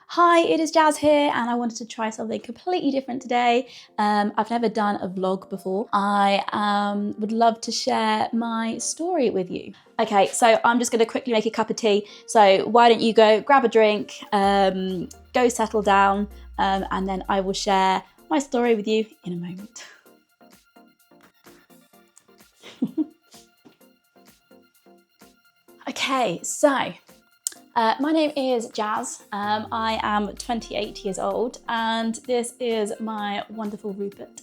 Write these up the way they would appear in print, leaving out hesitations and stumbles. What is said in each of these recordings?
Hi, it is Jazz here, and I wanted to try something completely different today. I've never done a vlog before. I would love to share my story with you. Okay, so I'm just gonna quickly make a cup of tea. So why don't you go grab a drink, go settle down, and then I will share my story with you in a moment. Okay, so my name is Jazz. I am 28 years old, and this is my wonderful Rupert,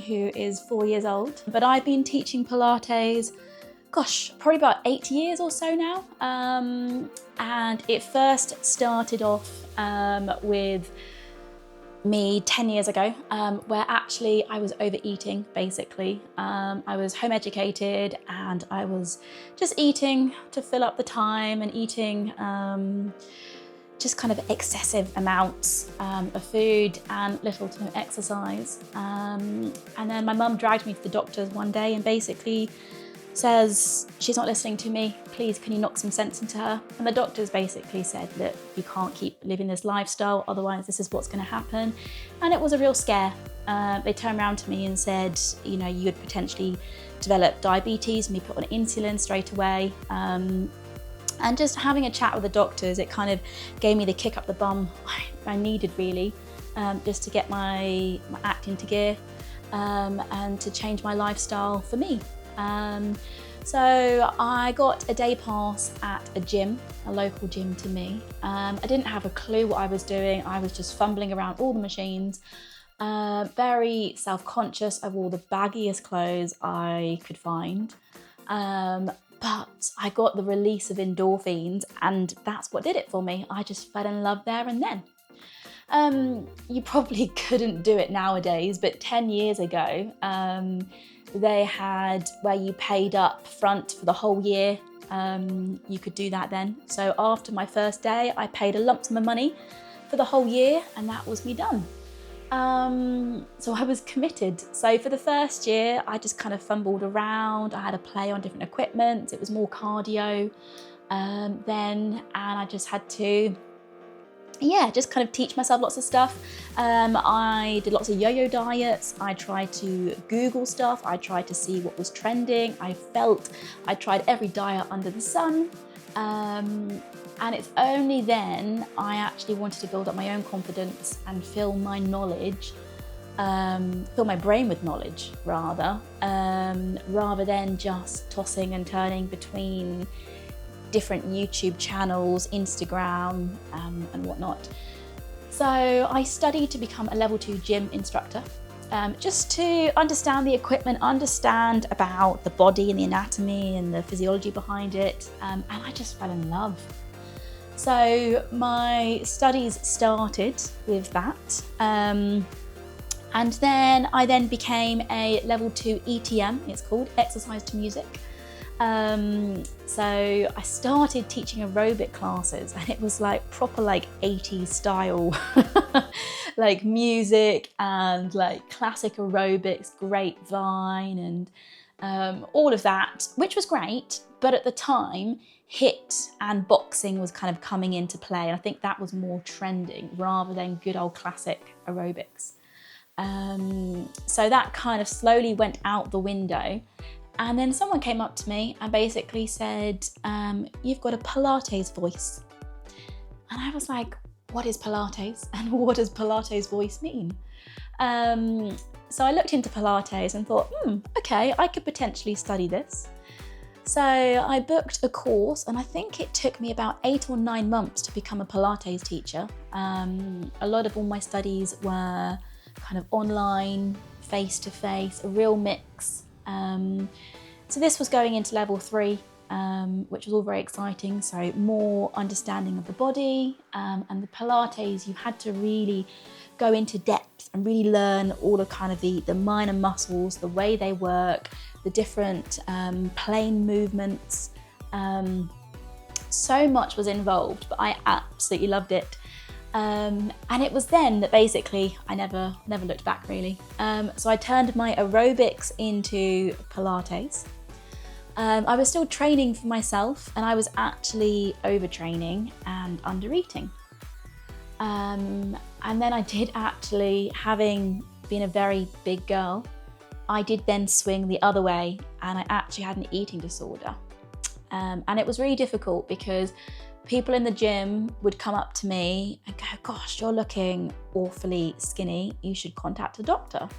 who is 4 years old. But I've been teaching Pilates, gosh, probably about 8 years or so now. And it first started off with me 10 years ago, where actually I was overeating, basically. I was home educated and I was just eating to fill up the time and eating just kind of excessive amounts of food and little to no exercise. And then my mum dragged me to the doctors one day and basically says, she's not listening to me, please can you knock some sense into her? And the doctors basically said that you can't keep living this lifestyle, otherwise this is what's going to happen. And it was a real scare. They turned around to me and said, you know, you would potentially develop diabetes and be put on insulin straight away. And just having a chat with the doctors, it kind of gave me the kick up the bum I needed, really, just to get my act into gear and to change my lifestyle for me. So I got a day pass at a gym, a local gym to me. I didn't have a clue what I was doing. I was just fumbling around all the machines, very self-conscious. I wore the baggiest clothes I could find. But I got the release of endorphins, and that's what did it for me. I just fell in love there and then. You probably couldn't do it nowadays, but 10 years ago, they had where you paid up front for the whole year. You could do that then. So after my first day, I paid a lump sum of money for the whole year, and that was me done. So I was committed. So for the first year, I just kind of fumbled around. I had to play on different equipment. It was more cardio then, and I just had to just kind of teach myself lots of stuff. I did lots of yo-yo diets. I tried to Google stuff. I tried to see what was trending. I tried every diet under the sun. And it's only then I actually wanted to build up my own confidence and fill my knowledge, fill my brain with knowledge rather than just tossing and turning between different YouTube channels, Instagram, and whatnot. So I studied to become a level 2 gym instructor, just to understand the equipment, understand about the body and the anatomy and the physiology behind it, and I just fell in love. So my studies started with that, and then I became a level 2 ETM, it's called, Exercise to Music. So I started teaching aerobic classes, and it was like proper like 80s style, like music and like classic aerobics, grapevine and all of that, which was great. But at the time, HIIT and boxing was kind of coming into play, and I think that was more trending rather than good old classic aerobics. So that kind of slowly went out the window. And then someone came up to me and basically said, you've got a Pilates voice. And I was like, what is Pilates? And what does Pilates voice mean? So I looked into Pilates and thought, okay, I could potentially study this. So I booked a course, and I think it took me about 8 or 9 months to become a Pilates teacher. A lot of all my studies were kind of online, face-to-face, a real mix. So this was going into level 3, which was all very exciting. So more understanding of the body, and the Pilates, you had to really go into depth and really learn all of kind of the minor muscles, the way they work, the different plane movements. So much was involved, but I absolutely loved it. And it was then that basically I never looked back, really. So I turned my aerobics into Pilates. I was still training for myself, and I was actually overtraining and undereating. And then I did actually, having been a very big girl, I did then swing the other way, and I actually had an eating disorder. And it was really difficult because people in the gym would come up to me and go, "Gosh, you're looking awfully skinny. You should contact a doctor."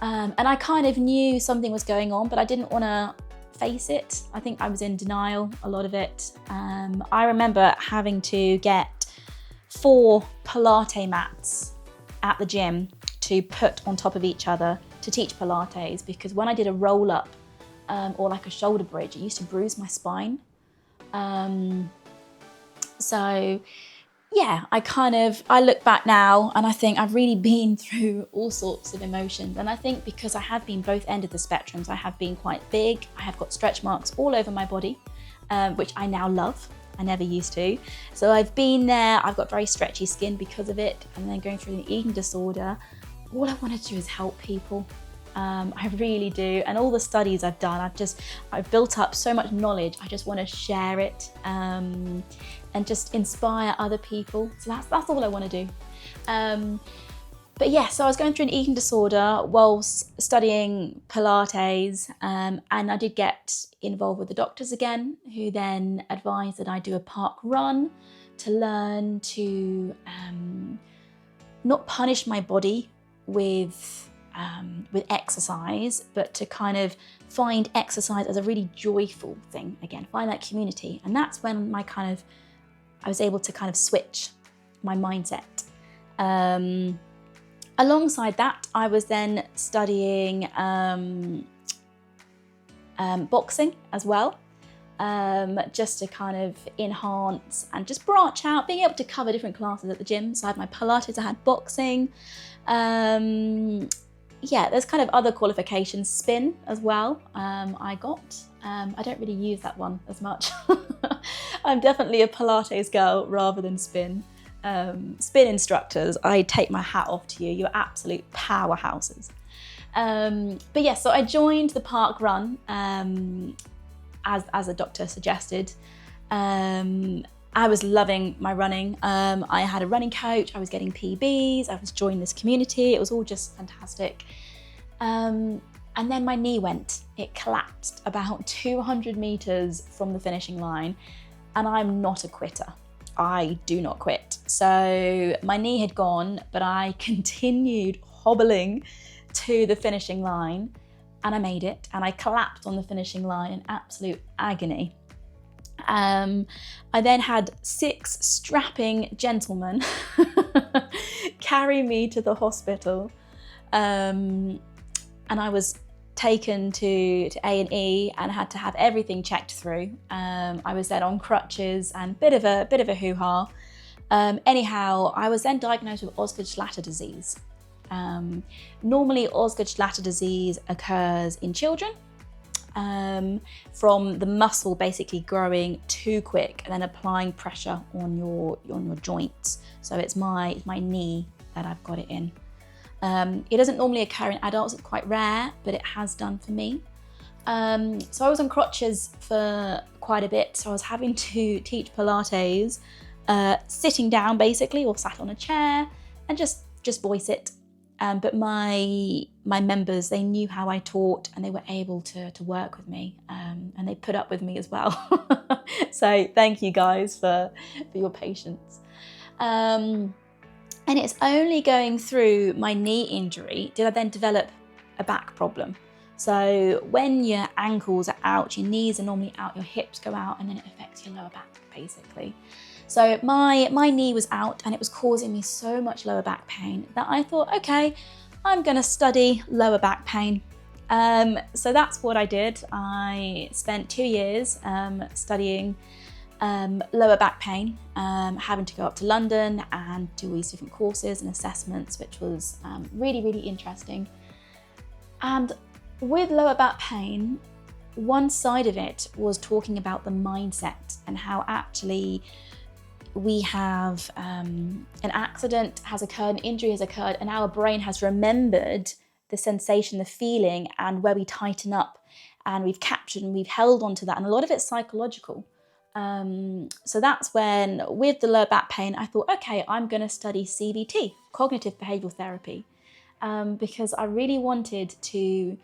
And I kind of knew something was going on, but I didn't want to face it. I think I was in denial, a lot of it. I remember having to get 4 Pilates mats at the gym to put on top of each other to teach Pilates, because when I did a roll up or like a shoulder bridge, it used to bruise my spine. So yeah, I look back now and I think I've really been through all sorts of emotions. And I think because I have been both ends of the spectrums, I have been quite big, I have got stretch marks all over my body, which I now love. I never used to. So I've been there, I've got very stretchy skin because of it, and then going through an eating disorder. All I want to do is help people. I really do. And all the studies I've done, I've built up so much knowledge. I just want to share it and just inspire other people. So that's all I want to do. But yeah, so I was going through an eating disorder whilst studying Pilates, and I did get involved with the doctors again, who then advised that I do a park run to learn to not punish my body with exercise, but to kind of find exercise as a really joyful thing again, find that community. And that's when I was able to kind of switch my mindset. Alongside that, I was then studying boxing as well, just to kind of enhance and just branch out, being able to cover different classes at the gym. So I had my Pilates, I had boxing. Yeah, there's kind of other qualifications, spin as well, I got. I don't really use that one as much. I'm definitely a Pilates girl rather than spin. Spin instructors, I take my hat off to you. You're absolute powerhouses. But yeah, so I joined the park run as a doctor suggested. I was loving my running. I had a running coach, I was getting PBs, I was joining this community. It was all just fantastic. And then my knee went. It collapsed about 200 meters from the finishing line. And I'm not a quitter. I do not quit. So my knee had gone, but I continued hobbling to the finishing line, and I made it, and I collapsed on the finishing line in absolute agony. I then had 6 strapping gentlemen carry me to the hospital, and I was taken to A&E and had to have everything checked through. I was then on crutches and bit of a hoo-ha. Anyhow, I was then diagnosed with Osgood-Schlatter disease. Normally, Osgood-Schlatter disease occurs in children from the muscle basically growing too quick and then applying pressure on your joints. So it's my knee that I've got it in. It doesn't normally occur in adults, it's quite rare, but it has done for me. So I was on crutches for quite a bit, so I was having to teach Pilates, sitting down basically, or sat on a chair, and just voice it. But my members, they knew how I taught, and they were able to work with me, and they put up with me as well. So thank you guys for your patience. And it's only going through my knee injury did I then develop a back problem. So when your ankles are out, your knees are normally out, your hips go out, and then it affects your lower back, basically. So my knee was out, and it was causing me so much lower back pain that I thought, okay, I'm gonna study lower back pain. So that's what I did. I spent 2 years studying lower back pain, having to go up to London and do all these different courses and assessments, which was really, really interesting. And with lower back pain, one side of it was talking about the mindset and how actually we have an accident has occurred, an injury has occurred, and our brain has remembered the sensation, the feeling, and where we tighten up, and we've captured and we've held onto that. And a lot of it's psychological. So that's when, with the lower back pain, I thought, okay, I'm going to study CBT, cognitive behavioural therapy, because I really wanted to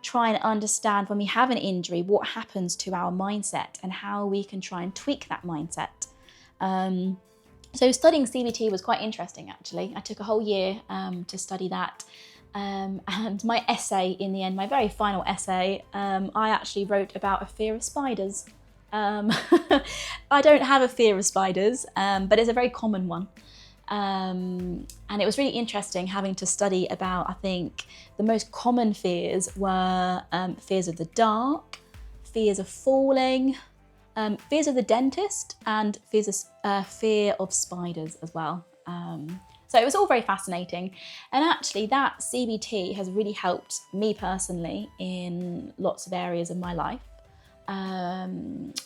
try and understand when we have an injury, what happens to our mindset and how we can try and tweak that mindset. So studying CBT was quite interesting, actually. I took a whole year to study that. And my essay in the end, my very final essay, I actually wrote about a fear of spiders. I don't have a fear of spiders, but it's a very common one. And it was really interesting having to study about, I think, the most common fears were fears of the dark, fears of falling, fears of the dentist, and fear of spiders as well. So it was all very fascinating. And actually that CBT has really helped me personally in lots of areas of my life. And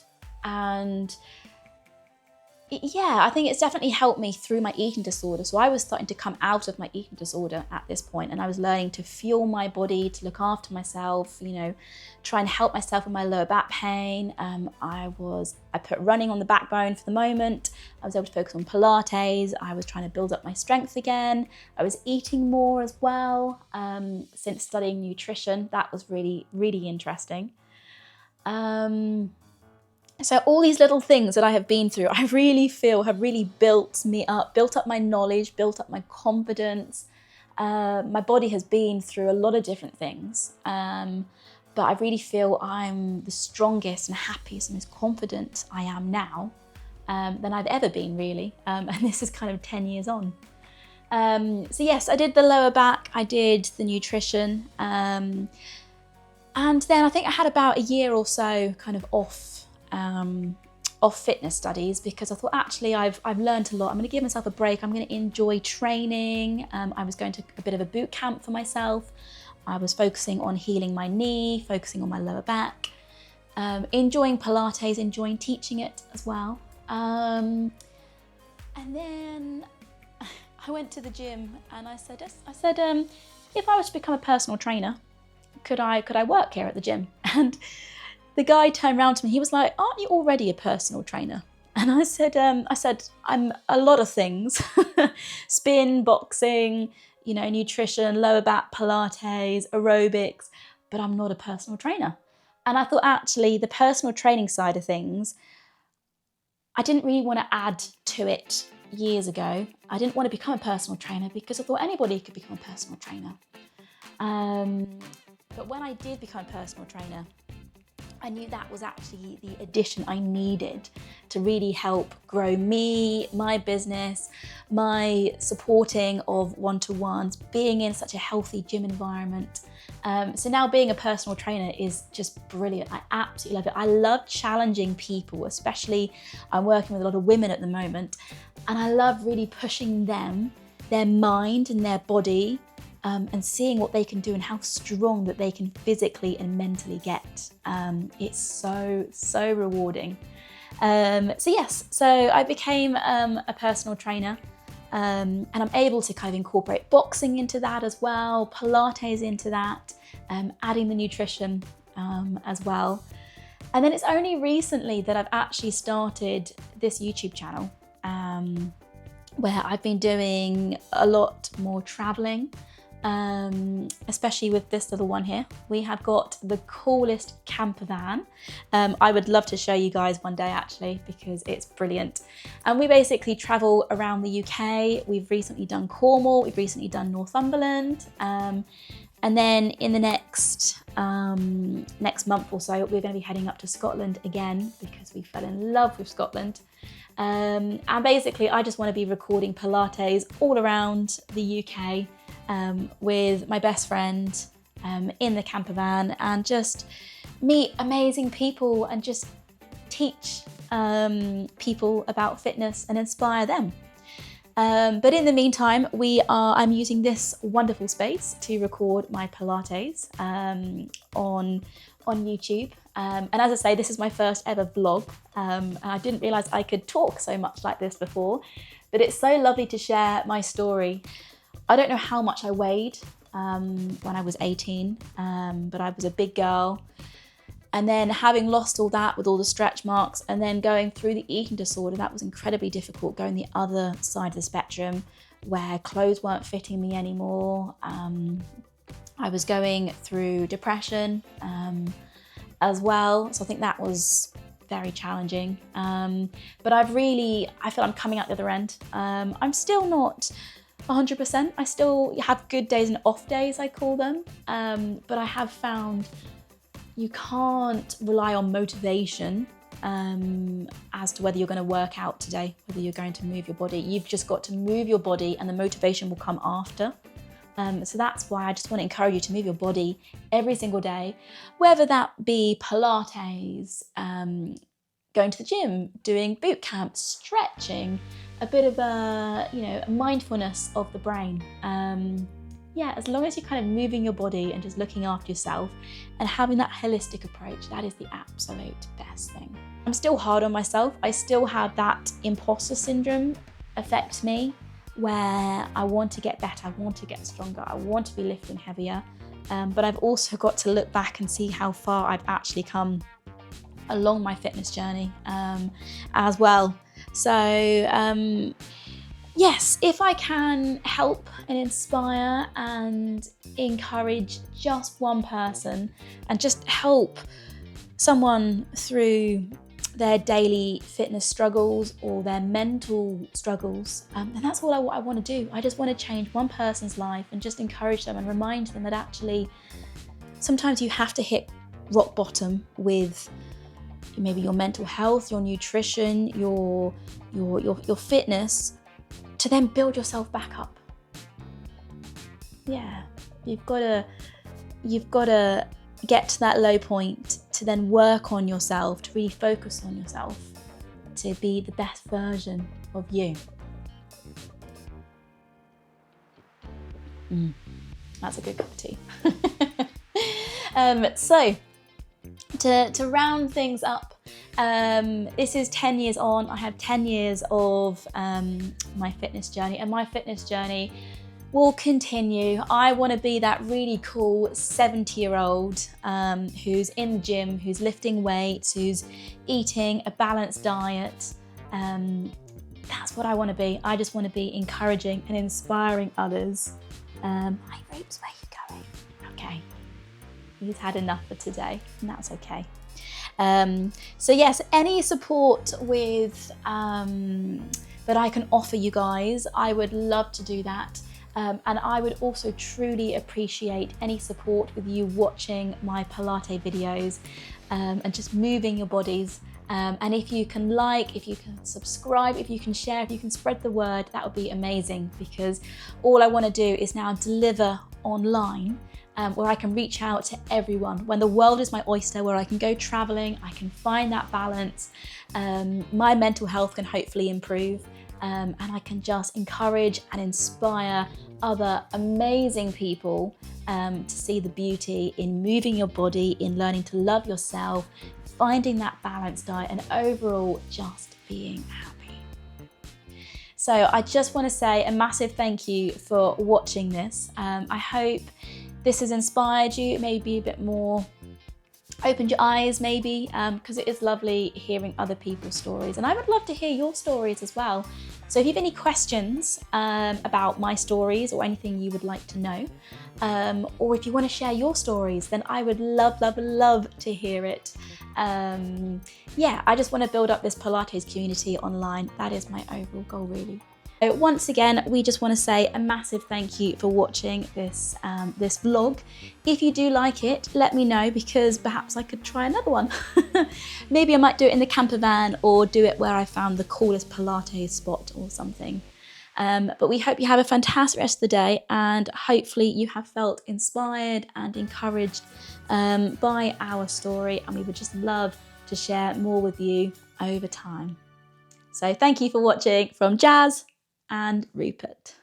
yeah, I think it's definitely helped me through my eating disorder. So I was starting to come out of my eating disorder at this point, and I was learning to fuel my body, to look after myself, you know, try and help myself with my lower back pain. I put running on the backbone for the moment. I was able to focus on Pilates. I was trying to build up my strength again. I was eating more as well. Since studying nutrition, that was really, really interesting. So all these little things that I have been through, I really feel have really built me up, built up my knowledge, built up my confidence. My body has been through a lot of different things, but I really feel I'm the strongest and happiest and most confident I am now than I've ever been, really. And this is kind of 10 years on. So yes, I did the lower back, I did the nutrition, and then I think I had about a year or so kind of off fitness studies, because I thought, actually I've learned a lot. I'm going to give myself a break. I'm going to enjoy training. I was going to a bit of a boot camp for myself. I was focusing on healing my knee, focusing on my lower back, enjoying Pilates, enjoying teaching it as well. And then I went to the gym and I said, if I was to become a personal trainer, could I work here at the gym? And the guy turned around to me, he was like, aren't you already a personal trainer? And I said, I'm a lot of things. Spin, boxing, you know, nutrition, lower back, Pilates, aerobics, but I'm not a personal trainer. And I thought, actually, the personal training side of things, I didn't really want to add to it years ago. I didn't want to become a personal trainer because I thought anybody could become a personal trainer. But when I did become a personal trainer, I knew that was actually the addition I needed to really help grow me, my business, my supporting of one-to-ones, being in such a healthy gym environment. So now being a personal trainer is just brilliant. I absolutely love it. I love challenging people, especially I'm working with a lot of women at the moment, and I love really pushing them, their mind and their body, and seeing what they can do and how strong that they can physically and mentally get. It's so rewarding. So I became a personal trainer, and I'm able to kind of incorporate boxing into that as well, Pilates into that, adding the nutrition as well. And then it's only recently that I've actually started this YouTube channel, where I've been doing a lot more traveling. Especially with this little one here. We have got the coolest camper van. I would love to show you guys one day, actually, because it's brilliant. And we basically travel around the UK. We've recently done Cornwall, we've recently done Northumberland, and then in the next month or so, we're going to be heading up to Scotland again, because we fell in love with Scotland. And basically, I just want to be recording Pilates all around the UK, with my best friend in the camper van, and just meet amazing people and just teach people about fitness and inspire them. But in the meantime, I'm using this wonderful space to record my Pilates on YouTube. And as I say, this is my first ever vlog, and I didn't realise I could talk so much like this before, but it's so lovely to share my story. I don't know how much I weighed when I was 18, but I was a big girl. And then having lost all that with all the stretch marks and then going through the eating disorder, that was incredibly difficult, going the other side of the spectrum where clothes weren't fitting me anymore. I was going through depression as well. So I think that was very challenging. But I feel I'm coming out the other end. I'm still not 100%. I still have good days and off days, I call them. But I have found you can't rely on motivation as to whether you're going to work out today, whether you're going to move your body. You've just got to move your body and the motivation will come after. So that's why I just want to encourage you to move your body every single day, whether that be Pilates, going to the gym, doing boot camp, stretching, a bit of a mindfulness of the brain. Yeah, as long as you're kind of moving your body and just looking after yourself and having that holistic approach, that is the absolute best thing. I'm still hard on myself. I still have that imposter syndrome affect me where I want to get better, I want to get stronger, I want to be lifting heavier. But I've also got to look back and see how far I've actually come along my fitness journey as well. So, yes, if I can help and inspire and encourage just one person and just help someone through their daily fitness struggles or their mental struggles, then that's all I want to do. I just want to change one person's life and just encourage them and remind them that actually sometimes you have to hit rock bottom with maybe your mental health, your nutrition, your fitness, to then build yourself back up. Yeah, you've got to get to that low point to then work on yourself, to really focus on yourself, to be the best version of you. That's a good cup of tea. So to round things up, this is 10 years on. I have 10 years of my fitness journey, and my fitness journey will continue. I want to be that really cool 70-year-old who's in the gym, who's lifting weights, who's eating a balanced diet. That's what I want to be. I just want to be encouraging and inspiring others. Hi, Ropes, where are you going? Okay, he's had enough for today, and that's okay. So yes, any support with that I can offer you guys, I would love to do that. And I would also truly appreciate any support with you watching my Pilates videos and just moving your bodies. And if you can if you can subscribe, if you can share, if you can spread the word, that would be amazing, because all I want to do is now deliver online where I can reach out to everyone. When the world is my oyster, where I can go traveling, I can find that balance. My mental health can hopefully improve. And I can just encourage and inspire other amazing people to see the beauty in moving your body, in learning to love yourself, finding that balanced diet, and overall just being happy. So I just want to say a massive thank you for watching this. I hope this has inspired you, maybe a bit more, opened your eyes maybe, because it is lovely hearing other people's stories, and I would love to hear your stories as well. So if you have any questions about my stories or anything you would like to know, or if you want to share your stories, then I would love to hear it. Yeah, I just want to build up this Pilates community online. That is my overall goal, really. So once again, we just want to say a massive thank you for watching this vlog. If you do like it, let me know, because perhaps I could try another one. Maybe I might do it in the camper van, or do it where I found the coolest Pilates spot or something. But we hope you have a fantastic rest of the day, and hopefully you have felt inspired and encouraged by our story, and we would just love to share more with you over time. So thank you for watching from Jazz and Rupert.